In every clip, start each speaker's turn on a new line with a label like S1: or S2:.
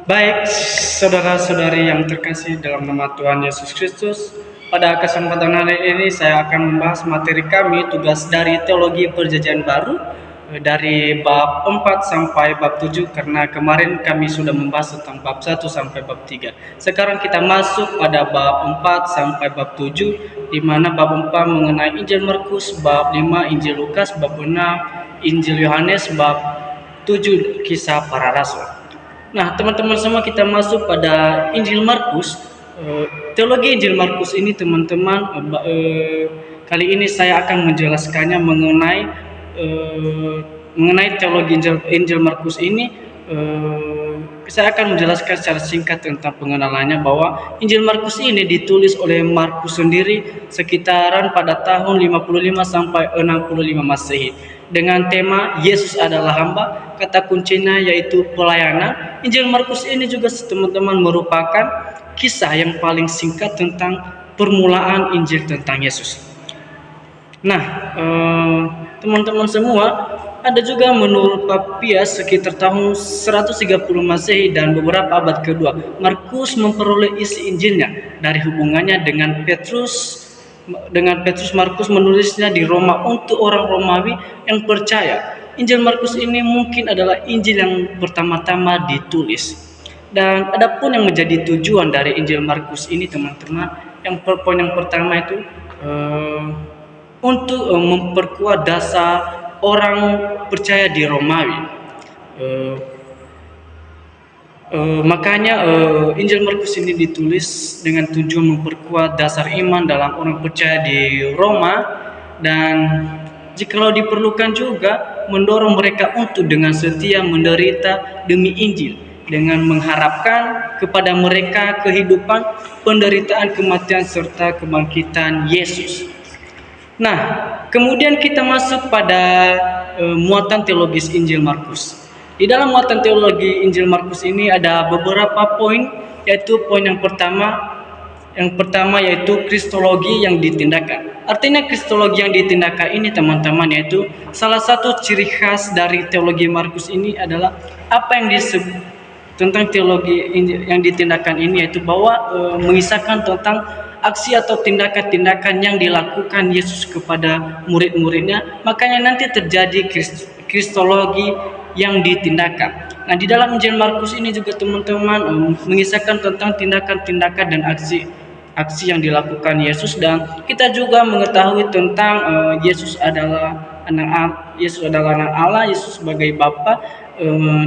S1: Baik, saudara-saudari yang terkasih dalam nama Tuhan Yesus Kristus, pada kesempatan hari ini saya akan membahas materi kami tugas dari Teologi Perjanjian Baru dari bab 4 sampai bab 7 karena kemarin kami sudah membahas tentang bab 1 sampai bab 3. Sekarang kita masuk pada bab 4 sampai bab 7 di mana bab 4 mengenai Injil Markus, bab 5 Injil Lukas, bab 6 Injil Yohanes, bab 7 Kisah Para Rasul. Nah, teman-teman semua kita masuk pada Injil Markus. Teologi Injil Markus ini teman-teman, kali ini saya akan menjelaskannya mengenai teologi Injil Markus ini. Saya akan menjelaskan secara singkat tentang pengenalannya bahwa Injil Markus ini ditulis oleh Markus sendiri sekitaran pada tahun 55 sampai 65 Masehi dengan tema Yesus adalah hamba. Kata kuncinya yaitu pelayanan. Injil Markus ini juga teman-teman merupakan kisah yang paling singkat tentang permulaan Injil tentang Yesus. Nah, teman-teman semua, ada juga menurut Papias sekitar tahun 130 Masehi dan beberapa abad kedua, Markus memperoleh isi Injilnya dari hubungannya dengan Petrus. Markus menulisnya di Roma untuk orang Romawi yang percaya. Injil Markus ini mungkin adalah Injil yang pertama-tama ditulis. Dan adapun yang menjadi tujuan dari Injil Markus ini teman-teman, poin yang pertama itu untuk memperkuat dasar orang percaya di Romawi. Makanya Injil Markus ini ditulis dengan tujuan memperkuat dasar iman dalam orang percaya di Roma, dan jikalau diperlukan juga mendorong mereka untuk dengan setia menderita demi Injil dengan mengharapkan kepada mereka kehidupan, penderitaan, kematian serta kebangkitan Yesus. Nah, kemudian kita masuk pada muatan teologis Injil Markus. Di dalam muatan teologi Injil Markus ini ada beberapa poin, yaitu poin yang pertama yaitu kristologi yang ditindakkan. Artinya kristologi yang ditindakkan ini teman-teman yaitu salah satu ciri khas dari teologi Markus ini adalah apa yang disebut tentang teologi yang ditindakkan ini, yaitu bahwa mengisahkan tentang aksi atau tindakan-tindakan yang dilakukan Yesus kepada murid-muridnya. Makanya nanti terjadi kristologi yang ditindakkan. Nah, di dalam Injil Markus ini juga teman-teman mengisahkan tentang tindakan-tindakan dan aksi yang dilakukan Yesus, dan kita juga mengetahui tentang Yesus adalah anak Allah, Yesus sebagai Bapa,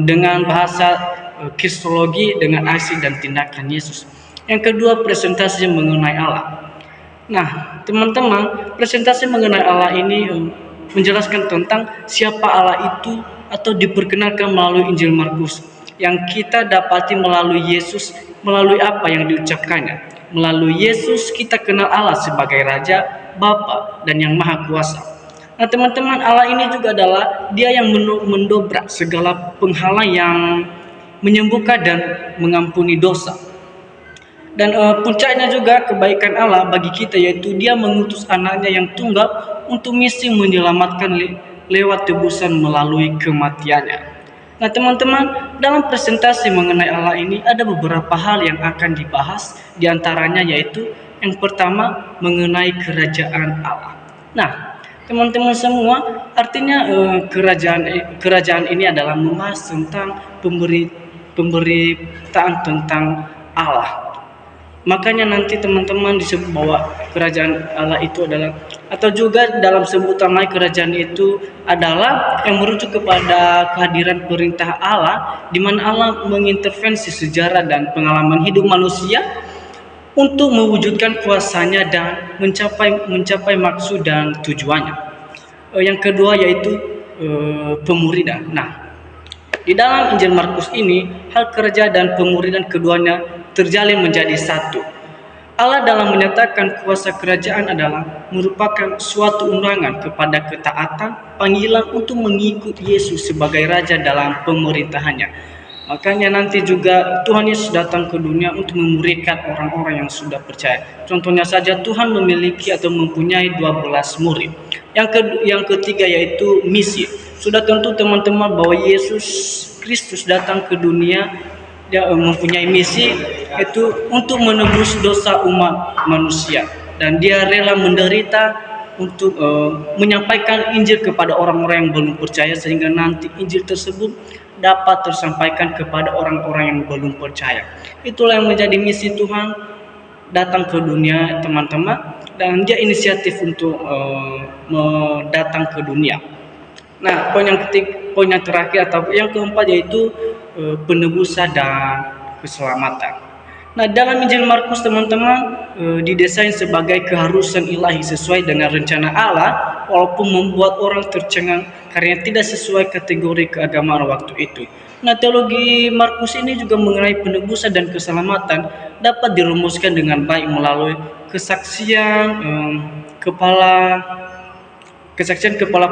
S1: dengan bahasa kristologi dengan aksi dan tindakan Yesus. Yang kedua, presentasi mengenai Allah. Nah, teman-teman, presentasi mengenai Allah ini menjelaskan tentang siapa Allah itu atau diperkenalkan melalui Injil Markus yang kita dapati melalui Yesus. Melalui apa yang diucapkannya? Melalui Yesus kita kenal Allah sebagai Raja, Bapa, dan yang Maha Kuasa. Nah, teman-teman, Allah ini juga adalah Dia yang mendobrak segala penghalang yang menyembuhkan dan mengampuni dosa. Dan puncaknya juga kebaikan Allah bagi kita, yaitu Dia mengutus anaknya yang tunggal untuk misi menyelamatkan lewat tebusan melalui kematiannya. Nah, teman-teman, dalam presentasi mengenai Allah ini ada beberapa hal yang akan dibahas, diantaranya yaitu yang pertama mengenai kerajaan Allah. Nah, teman-teman semua, artinya kerajaan ini adalah membahas tentang pemberitaan tentang Allah. Makanya nanti teman-teman disebut bahwa kerajaan Allah itu adalah, atau juga dalam sebutan lain kerajaan itu adalah yang merujuk kepada kehadiran perintah Allah, di mana Allah mengintervensi sejarah dan pengalaman hidup manusia untuk mewujudkan kuasanya dan mencapai maksud dan tujuannya. Yang kedua yaitu pemuridan. Nah, di dalam Injil Markus ini hal kerajaan dan pemuridan keduanya terjalin menjadi satu. Allah dalam menyatakan kuasa kerajaan adalah merupakan suatu undangan kepada ketaatan, panggilan untuk mengikut Yesus sebagai Raja dalam pemerintahannya. Makanya nanti juga Tuhan Yesus datang ke dunia untuk memuridkan orang-orang yang sudah percaya. Contohnya saja Tuhan memiliki atau mempunyai 12 murid. Yang ketiga yaitu misi. Sudah tentu teman-teman bahwa Yesus Kristus datang ke dunia, dia mempunyai misi itu untuk menebus dosa umat manusia, dan dia rela menderita untuk menyampaikan Injil kepada orang-orang yang belum percaya, sehingga nanti Injil tersebut dapat tersampaikan kepada orang-orang yang belum percaya. Itulah yang menjadi misi Tuhan datang ke dunia, teman-teman, dan dia inisiatif untuk datang ke dunia. Nah, poin yang terakhir atau yang keempat yaitu penebusan dan keselamatan. Nah, dalam Injil Markus, teman-teman, didesain sebagai keharusan ilahi sesuai dengan rencana Allah, walaupun membuat orang tercengang karena tidak sesuai kategori keagamaan waktu itu. Nah, teologi Markus ini juga mengenai penebusan dan keselamatan dapat dirumuskan dengan baik melalui kesaksian kepala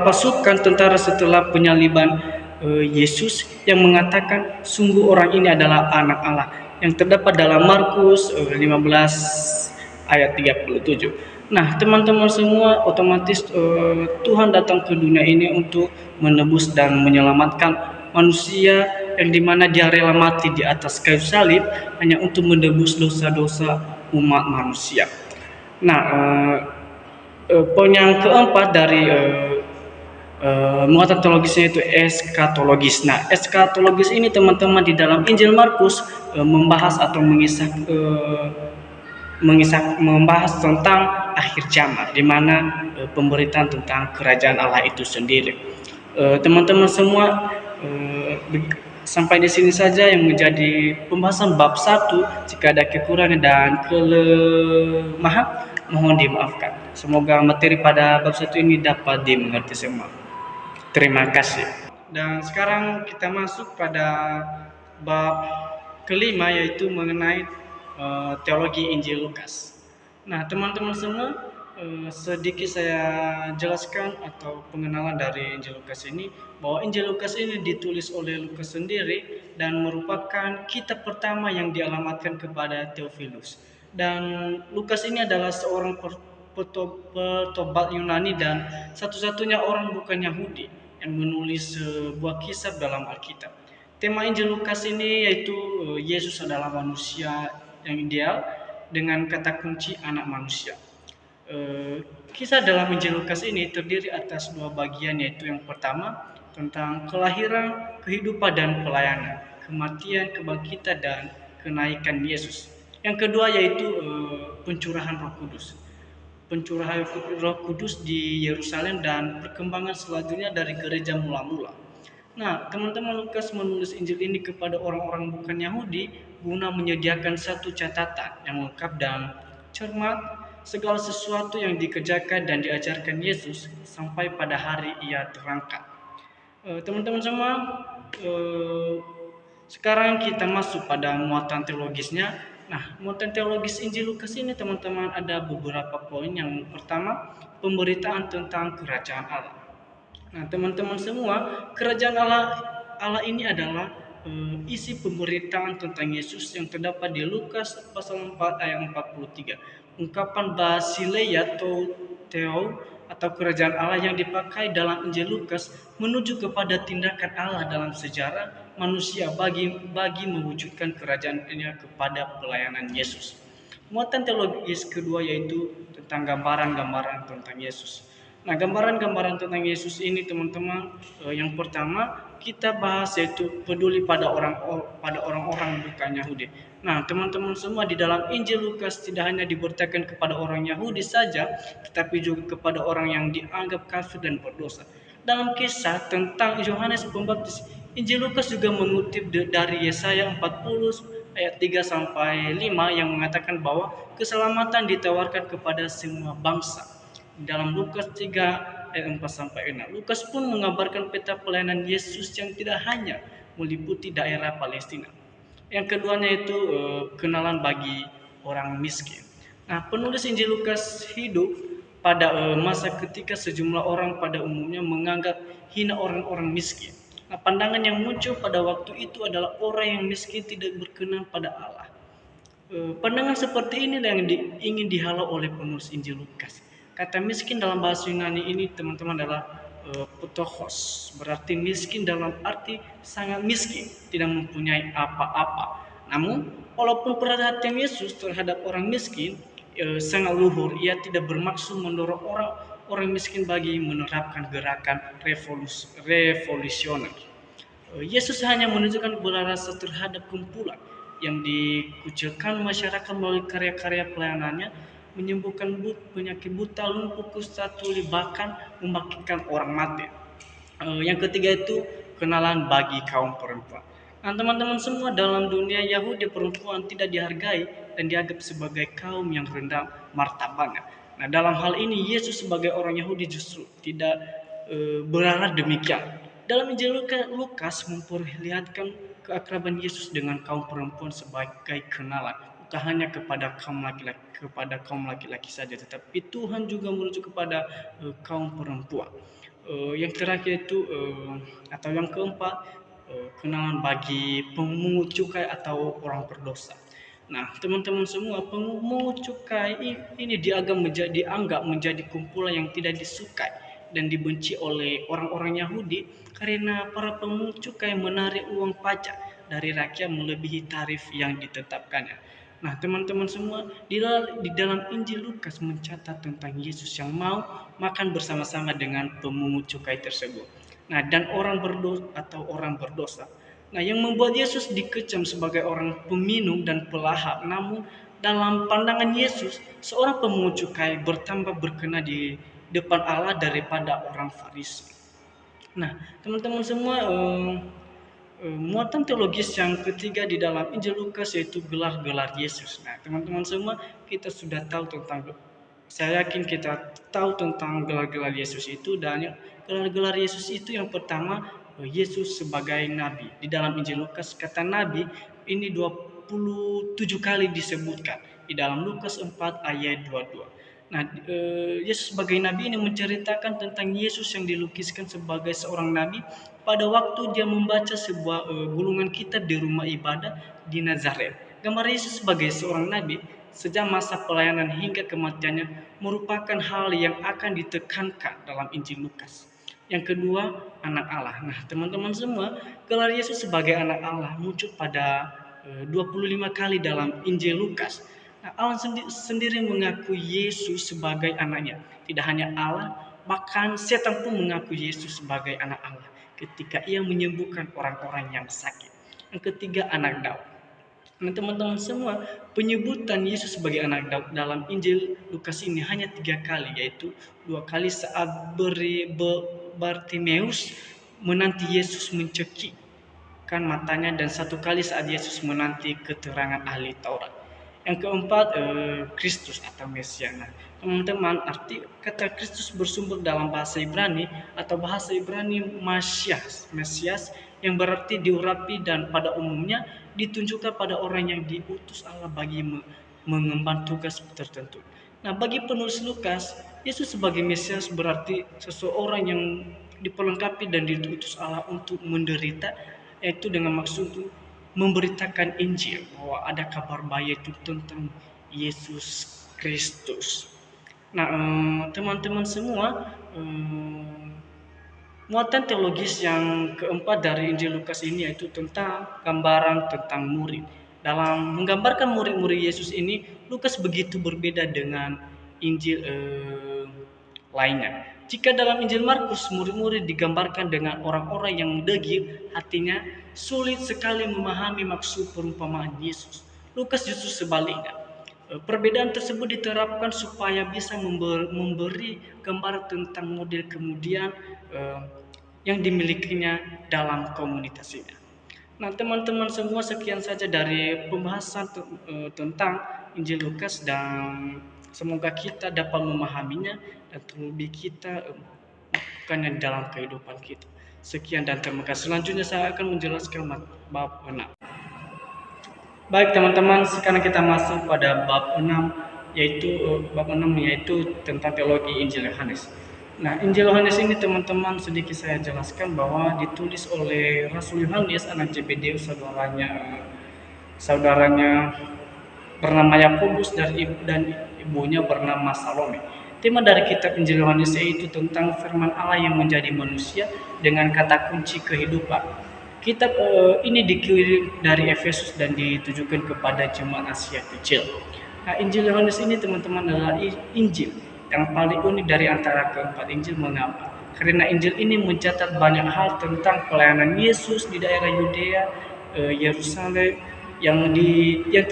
S1: pasukan tentara setelah penyaliban Yesus, yang mengatakan sungguh orang ini adalah anak Allah, yang terdapat dalam Markus 15 ayat 37. Nah, teman-teman semua, otomatis Tuhan datang ke dunia ini untuk menebus dan menyelamatkan manusia, yang dimana dia rela mati di atas kayu salib hanya untuk menebus dosa-dosa umat manusia. Nah, poin yang keempat dari muatan teologisnya itu eskatologis. Nah, eskatologis ini, teman-teman, di dalam Injil Markus membahas atau membahas tentang akhir zaman, di mana pemberitaan tentang kerajaan Allah itu sendiri. Teman-teman semua, sampai di sini saja yang menjadi pembahasan bab 1. Jika ada kekurangan dan kelemahan, mohon dimaafkan. Semoga materi pada bab 1 ini dapat dimengerti semua. Terima kasih. Dan sekarang kita masuk pada bab kelima, yaitu mengenai teologi Injil Lukas. Nah, teman-teman semua, sedikit saya jelaskan atau pengenalan dari Injil Lukas ini, bahwa Injil Lukas ini ditulis oleh Lukas sendiri dan merupakan kitab pertama yang dialamatkan kepada Theophilus. Dan Lukas ini adalah seorang petobat Yunani dan satu-satunya orang bukan Yahudi yang menulis sebuah kisah dalam Alkitab. Tema Injil Lukas ini yaitu Yesus adalah manusia yang ideal dengan kata kunci anak manusia. Kisah dalam Injil Lukas ini terdiri atas 2 bagian, yaitu yang pertama tentang kelahiran, kehidupan dan pelayanan, kematian, kebangkitan dan kenaikan Yesus. Yang kedua yaitu pencurahan Roh Kudus. Pencurahan Roh Kudus di Yerusalem dan perkembangan selanjutnya dari gereja mula-mula. Nah, teman-teman, Lukas menulis Injil ini kepada orang-orang bukan Yahudi guna menyediakan satu catatan yang lengkap dan cermat segala sesuatu yang dikerjakan dan diajarkan Yesus sampai pada hari ia terangkat. Teman-teman semua, sekarang kita masuk pada muatan teologisnya. Nah, muatan teologis Injil Lukas ini, teman-teman, ada beberapa poin. Yang pertama, pemberitaan tentang kerajaan Allah. Nah, teman-teman semua, kerajaan Allah ini adalah isi pemberitaan tentang Yesus yang terdapat di Lukas pasal 4 ayat 43. Ungkapan Basileia Theo atau kerajaan Allah yang dipakai dalam Injil Lukas menuju kepada tindakan Allah dalam sejarah manusia bagi mewujudkan kerajaannya kepada pelayanan Yesus. Muatan teologis kedua yaitu tentang gambaran-gambaran tentang Yesus. Nah, gambaran-gambaran tentang Yesus ini, teman-teman, yang pertama kita bahas yaitu peduli pada orang-orang bukan Yahudi. Nah, teman-teman semua, di dalam Injil Lukas tidak hanya diberitakan kepada orang Yahudi saja, tetapi juga kepada orang yang dianggap kafir dan berdosa. Dalam kisah tentang Yohanes Pembaptis, Injil Lukas juga mengutip dari Yesaya 40 ayat 3 sampai 5 yang mengatakan bahwa keselamatan ditawarkan kepada semua bangsa. Dalam Lukas 3 ayat 4 sampai 6, Lukas pun mengabarkan peta pelayanan Yesus yang tidak hanya meliputi daerah Palestina. Yang keduanya itu kenalan bagi orang miskin. Nah, penulis Injil Lukas hidup pada masa ketika sejumlah orang pada umumnya menganggap hina orang-orang miskin. Nah, pandangan yang muncul pada waktu itu adalah orang yang miskin tidak berkenan pada Allah. Pandangan seperti inilah yang ingin dihalau oleh penulis Injil Lukas. Kata miskin dalam bahasa Yunani ini, teman-teman, adalah ptochos, berarti miskin dalam arti sangat miskin, tidak mempunyai apa-apa. Namun, walaupun perhatian Yesus terhadap orang miskin sangat luhur, ia tidak bermaksud mendorong orang miskin bagi menerapkan gerakan revolusioner. Yesus hanya menunjukkan belas rasa terhadap kumpulan yang dikucilkan masyarakat melalui karya-karya pelayanannya, menyembuhkan penyakit buta, lumpuh, kusta, tuli, bahkan membangkitkan orang mati. Yang ketiga itu kenalan bagi kaum perempuan. Nah, teman-teman semua, dalam dunia Yahudi perempuan tidak dihargai dan dianggap sebagai kaum yang rendah martabatnya. Nah, dalam hal ini Yesus sebagai orang Yahudi justru tidak berarah demikian. Dalam Injil Lukas memperlihatkan keakraban Yesus dengan kaum perempuan sebagai kenalan, bukan hanya kepada kaum laki-laki saja, tetapi Tuhan juga merujuk kepada kaum perempuan. Yang terakhir itu atau yang keempat, kenalan bagi pemungut cukai atau orang berdosa. Nah, teman-teman semua, pemungut cukai ini dianggap menjadi kumpulan yang tidak disukai dan dibenci oleh orang-orang Yahudi karena para pemungut cukai menarik uang pajak dari rakyat melebihi tarif yang ditetapkannya. Nah, teman-teman semua, di dalam Injil Lukas mencatat tentang Yesus yang mau makan bersama-sama dengan pemungut cukai tersebut. Nah, dan orang berdosa. Nah, yang membuat Yesus dikecam sebagai orang peminum dan pelahap. Namun, dalam pandangan Yesus, seorang pemungut cukai bertambah berkenan di depan Allah daripada orang Farisi. Nah, teman-teman semua, muatan teologis yang ketiga di dalam Injil Lukas yaitu gelar-gelar Yesus. Nah, teman-teman semua, kita sudah tahu tentang, saya yakin kita tahu tentang gelar-gelar Yesus itu, dan gelar-gelar Yesus itu yang pertama, Yesus sebagai nabi. Di dalam Injil Lukas kata nabi ini 27 kali disebutkan di dalam Lukas 4 ayat 22. Nah, Yesus sebagai nabi ini menceritakan tentang Yesus yang dilukiskan sebagai seorang nabi pada waktu dia membaca sebuah gulungan kitab di rumah ibadah di Nazaret. Gambar Yesus sebagai seorang nabi sejak masa pelayanan hingga kematiannya merupakan hal yang akan ditekankan dalam Injil Lukas. Yang kedua, anak Allah. Nah, teman-teman semua, gelar Yesus sebagai anak Allah muncul pada 25 kali dalam Injil Lukas. Nah, Allah sendiri mengaku Yesus sebagai anaknya. Tidak hanya Allah, bahkan setan pun mengaku Yesus sebagai anak Allah ketika ia menyembuhkan orang-orang yang sakit. Yang ketiga, anak Daud. Nah, teman-teman semua, penyebutan Yesus sebagai anak Daud dalam Injil Lukas ini hanya 3 kali, yaitu 2 kali saat Bartimeus menanti Yesus mencekikkan matanya, dan 1 kali saat Yesus menanti keterangan ahli Taurat. Yang keempat, Kristus atau Mesias. Nah, teman-teman, arti kata Kristus bersumber dalam bahasa Ibrani atau bahasa Ibrani Mesias, yang berarti diurapi dan pada umumnya ditunjukkan pada orang yang diutus Allah bagi mengemban tugas tertentu. Nah, bagi penulis Lukas, Yesus sebagai Mesias berarti seseorang yang diperlengkapi dan diutus Allah untuk menderita, yaitu dengan maksud memberitakan Injil, bahwa ada kabar baik itu tentang Yesus Kristus. Nah, teman-teman semua, muatan teologis yang keempat dari Injil Lukas ini yaitu tentang gambaran tentang murid. Dalam menggambarkan murid-murid Yesus ini, Lukas begitu berbeda dengan Injil lainnya. Jika dalam Injil Markus, murid-murid digambarkan dengan orang-orang yang degil hatinya, sulit sekali memahami maksud perumpamaan Yesus. Lukas justru sebaliknya. Perbedaan tersebut diterapkan supaya bisa memberi gambaran tentang model kemudian yang dimilikinya dalam komunitasnya. Nah, teman-teman semua, sekian saja dari pembahasan tentang Injil Lukas, dan semoga kita dapat memahaminya dan terlebih kita melakukannya dalam kehidupan kita. Sekian dan terima kasih. Selanjutnya saya akan menjelaskan bab 6. Baik teman-teman, sekarang kita masuk pada bab 6 yaitu tentang teologi Injil Yohanes. Nah, Injil Yohanes ini teman-teman sedikit saya jelaskan bahwa ditulis oleh Rasul Yohanes anak Zebedeus, saudaranya bernama Yakobus dan ibunya bernama Salome. Tema dari kitab Injil Yohanes yaitu tentang firman Allah yang menjadi manusia dengan kata kunci kehidupan. Kitab ini dikirim dari Efesus dan ditujukan kepada jemaat Asia Kecil. Nah, Injil Yohanes ini teman-teman adalah Injil yang paling unik dari antara keempat Injil. Mengapa? Karena Injil ini mencatat banyak hal tentang pelayanan Yesus di daerah Yudea, Yerusalem yang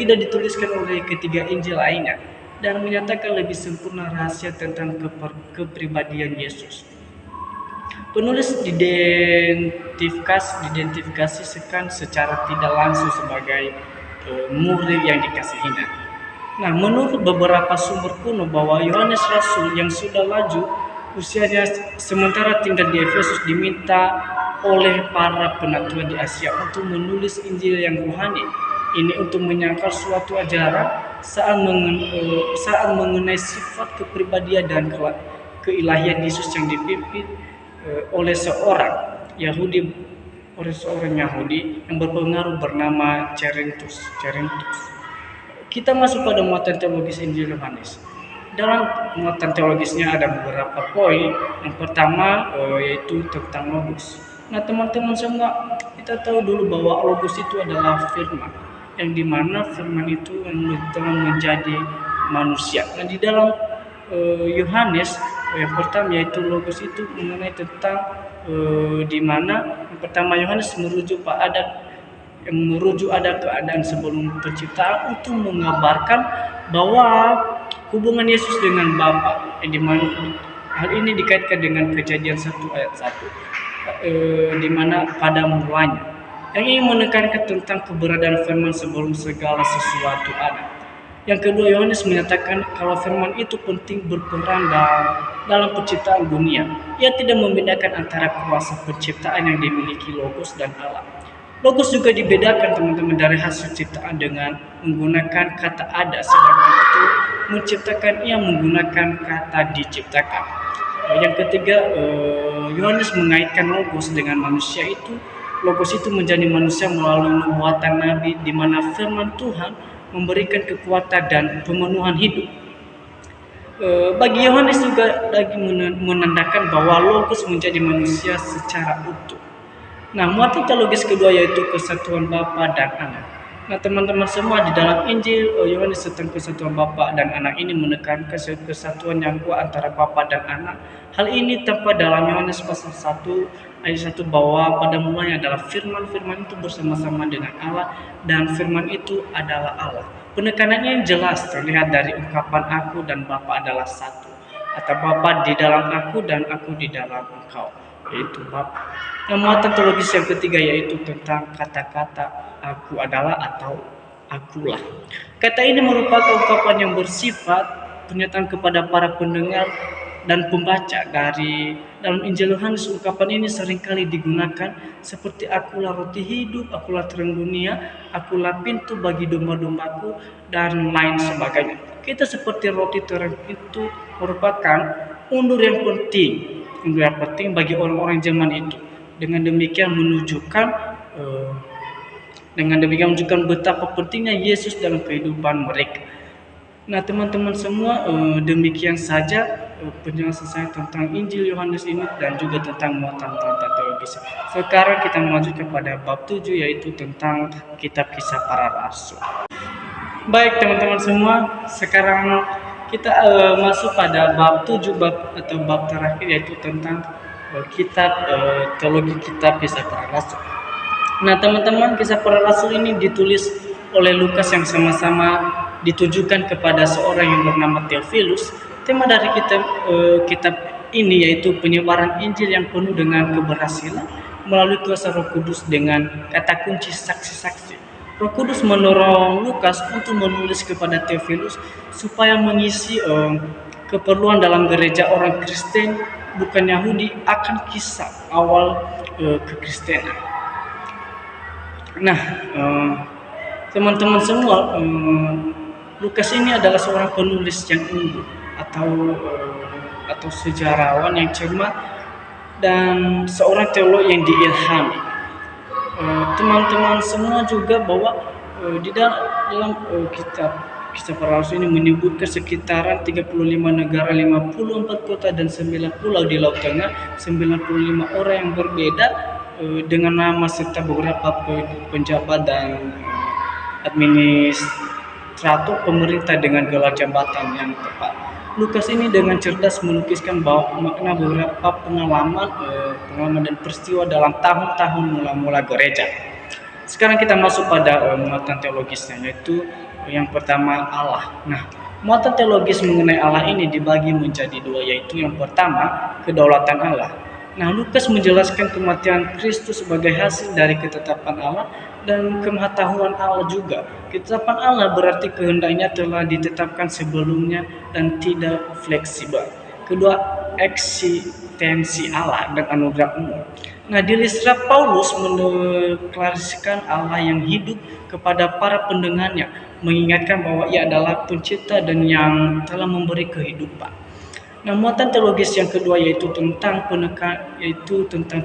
S1: tidak dituliskan oleh ketiga Injil lainnya, dan menyatakan lebih sempurna rahasia tentang kepribadian Yesus. Penulis diidentifikasikan secara tidak langsung sebagai murid yang dikasihinya. Nah, menurut beberapa sumber kuno bahwa Yohanes Rasul yang sudah lanjut usianya sementara tinggal di Efesus diminta oleh para penatua di Asia untuk menulis Injil yang rohani ini untuk menyangkal suatu ajaran saat mengenai sifat kepribadian dan keilahian Yesus yang dipimpin oleh seorang Yahudi yang berpengaruh bernama Cerinthus. Kita masuk pada muatan teologis Injil Yohanes. Dalam muatan teologisnya ada beberapa poin. Yang pertama yaitu tentang logos. Nah, teman-teman semua, kita tahu dulu bahwa logos itu adalah firman, yang dimana firman itu telah menjadi manusia. Nah, di dalam Yohanes yang pertama yaitu logos itu mengenai tentang di mana yang pertama Yohanes merujuk ada keadaan sebelum penciptaan untuk mengabarkan bahwa hubungan Yesus dengan Bapa, di mana hal ini dikaitkan dengan Kejadian 1 ayat 1 di mana pada mulanya yang ingin menekankan tentang keberadaan firman sebelum segala sesuatu ada. Yang kedua, Yohanes menyatakan kalau firman itu penting berperan dalam penciptaan dunia. Ia tidak membedakan antara kuasa penciptaan yang dimiliki Logos dan Allah. Logos juga dibedakan teman-teman dari hasil ciptaan dengan menggunakan kata ada, sedangkan itu menciptakan ia menggunakan kata diciptakan. Yang ketiga, Yohanes mengaitkan Logos dengan manusia itu. Logos itu menjadi manusia melalui nubuatan Nabi, di mana firman Tuhan memberikan kekuatan dan pemenuhan hidup. Bagi Yohanes juga lagi menandakan bahwa Logos menjadi manusia secara utuh. Nah, muatan teologis kedua yaitu kesatuan Bapa dan Anak. Nah, teman-teman semua, di dalam Injil Yohanes tentang kesatuan Bapa dan Anak ini menekankan kesatuan yang kuat antara Bapa dan Anak. Hal ini tampak dalam Yohanes pasal 1 ayat 1 bahwa pada mulanya adalah firman itu bersama-sama dengan Allah dan firman itu adalah Allah. Penekanannya yang jelas terlihat dari ungkapan aku dan Bapa adalah satu, atau Bapa di dalam aku dan aku di dalam engkau, yaitu Bapa. Yang muatan teologis yang ketiga yaitu tentang kata-kata aku adalah atau akulah. Kata ini merupakan ungkapan yang bersifat pernyataan kepada para pendengar dan pembaca. Dari dalam Injil Yohanes, ungkapan ini seringkali digunakan seperti akulah roti hidup, akulah terang dunia, akulah pintu bagi domba-dombaku, dan lain sebagainya. Kita seperti roti terang itu merupakan undur yang penting bagi orang-orang zaman itu. Dengan demikian menunjukkan betapa pentingnya Yesus dalam kehidupan mereka. Nah, teman-teman semua, demikian saja penjelasan saya tentang Injil Yohanes ini dan juga tentang muatan teologis. Sekarang kita maju kepada bab 7 yaitu tentang kitab Kisah Para Rasul. Baik teman-teman semua, sekarang kita masuk pada bab 7 bab terakhir yaitu tentang kitab teologi kitab Kisah Para Rasul. Nah, teman-teman, Kisah Para Rasul ini ditulis oleh Lukas yang sama-sama ditujukan kepada seorang yang bernama Theophilus. Tema dari kitab ini yaitu penyebaran Injil yang penuh dengan keberhasilan melalui kuasa Roh Kudus dengan kata kunci saksi-saksi. Roh Kudus mendorong Lukas untuk menulis kepada Theophilus supaya mengisi keperluan dalam gereja orang Kristen bukan Yahudi akan kisah awal kekristenan. Nah, teman-teman semua, Lukas ini adalah seorang penulis yang unggul atau sejarawan yang cermat dan seorang teolog yang diilhami. Teman-teman semua juga bahwa di dalam kitab Kisah para Rasul ini menyebutkan sekitaran 35 negara, 54 kota, dan 9 pulau di Laut Tengah, 95 orang yang berbeda dengan nama serta beberapa penjabat dan administrator pemerintah dengan gelar jabatan yang tepat. Lukas ini dengan cerdas melukiskan bahwa makna beberapa pengalaman dan peristiwa dalam tahun-tahun mula-mula gereja. Sekarang kita masuk pada muatan teologisnya, yaitu yang pertama Allah. Nah, muatan teologis mengenai Allah ini dibagi menjadi dua, yaitu yang pertama kedaulatan Allah. Nah, Lukas menjelaskan kematian Kristus sebagai hasil dari ketetapan Allah dan kemahatauan Allah juga. Ketetapan Allah berarti kehendaknya telah ditetapkan sebelumnya dan tidak fleksibel. Kedua, eksistensi Allah dan anugerah umum. Nah, di Listra Paulus mendeklarasikan Allah yang hidup kepada para pendengarnya, mengingatkan bahwa ia adalah pencipta dan yang telah memberi kehidupan. Nah, muatan teologis yang kedua yaitu tentang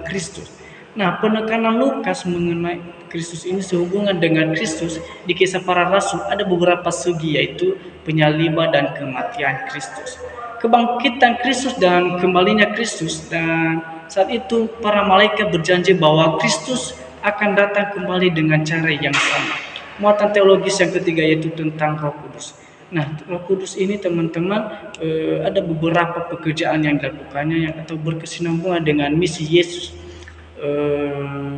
S1: Kristus. Nah, penekanan Lukas mengenai Kristus ini sehubungan dengan Kristus di Kisah Para Rasul ada beberapa segi, yaitu penyaliban dan kematian Kristus, kebangkitan Kristus dan kembalinya Kristus, dan saat itu para malaikat berjanji bahwa Kristus akan datang kembali dengan cara yang sama. Muatan teologis yang ketiga yaitu tentang Roh Kudus. Nah, Roh Kudus ini teman-teman ada beberapa pekerjaan yang dilakukannya atau berkesinambungan dengan misi Yesus.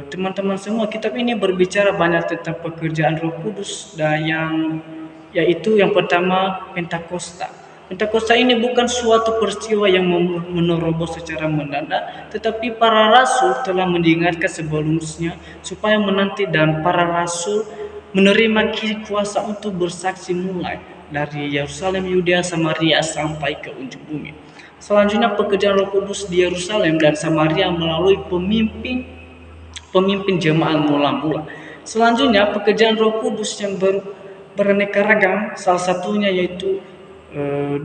S1: Teman-teman semua, kitab ini berbicara banyak tentang pekerjaan Roh Kudus dan yaitu yang pertama Pentakosta. Pentakosta ini bukan suatu peristiwa yang menerobos secara mendadak, tetapi para rasul telah mendengarkan sebelumnya supaya menanti, dan para rasul menerima kuasa untuk bersaksi mulai dari Yerusalem, Yudea, Samaria sampai ke ujung bumi. Selanjutnya pekerjaan Roh Kudus di Yerusalem dan Samaria melalui pemimpin jemaat mula-mula. Selanjutnya pekerjaan Roh Kudus yang beraneka ragam, salah satunya yaitu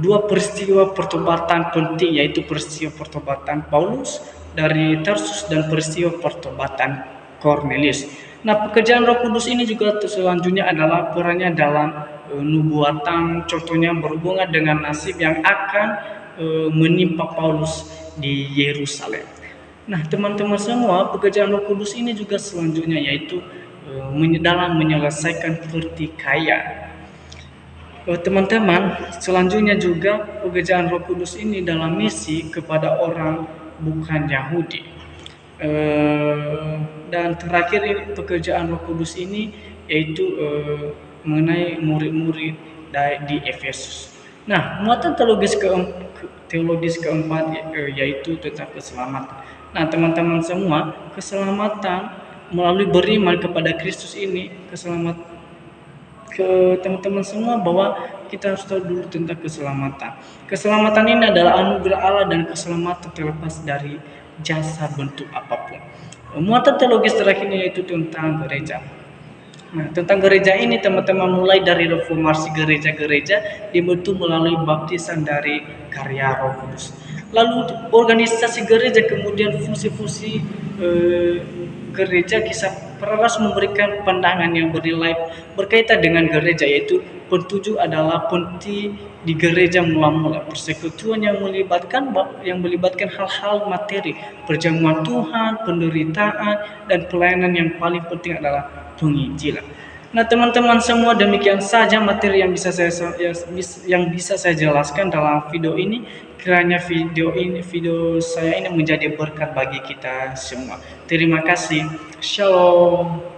S1: dua peristiwa pertobatan penting, yaitu peristiwa pertobatan Paulus dari Tarsus dan peristiwa pertobatan Cornelius. Nah, pekerjaan Roh Kudus ini juga selanjutnya adalah perannya dalam nubuatan, contohnya berhubungan dengan nasib yang akan menimpa Paulus di Yerusalem. Nah, teman-teman semua, pekerjaan Roh Kudus ini juga selanjutnya yaitu dalam menyelesaikan pertikaian. Teman-teman, selanjutnya juga pekerjaan Roh Kudus ini dalam misi kepada orang bukan Yahudi. Dan terakhir ini pekerjaan Roh Kudus ini yaitu mengenai murid-murid di Efesus. Nah, muatan teologis keempat yaitu tentang keselamatan. Nah, teman-teman semua, keselamatan melalui beriman kepada Kristus ini, teman-teman semua bahwa kita harus tahu dulu tentang keselamatan. Keselamatan ini adalah anugerah Allah dan keselamatan terlepas dari jasa bentuk apapun. Muatan teologis terakhirnya yaitu tentang gereja. Nah, tentang gereja ini teman-teman mulai dari reformasi gereja-gereja dibentuk melalui baptisan dari karya Roh Kudus. Lalu organisasi gereja, kemudian fungsi-fungsi gereja. Kisah Para Rasul memberikan pandangan yang bernilai berkaitan dengan gereja, yaitu petujuh adalah penting di gereja mula-mula, persekutuan yang melibatkan hal-hal materi, perjamuan Tuhan, penderitaan, dan pelayanan yang paling penting adalah penginjilan. Nah, teman-teman semua, demikian saja materi yang bisa saya jelaskan dalam video ini. Kiranya video saya ini menjadi berkat bagi kita semua. Terima kasih. Shalom.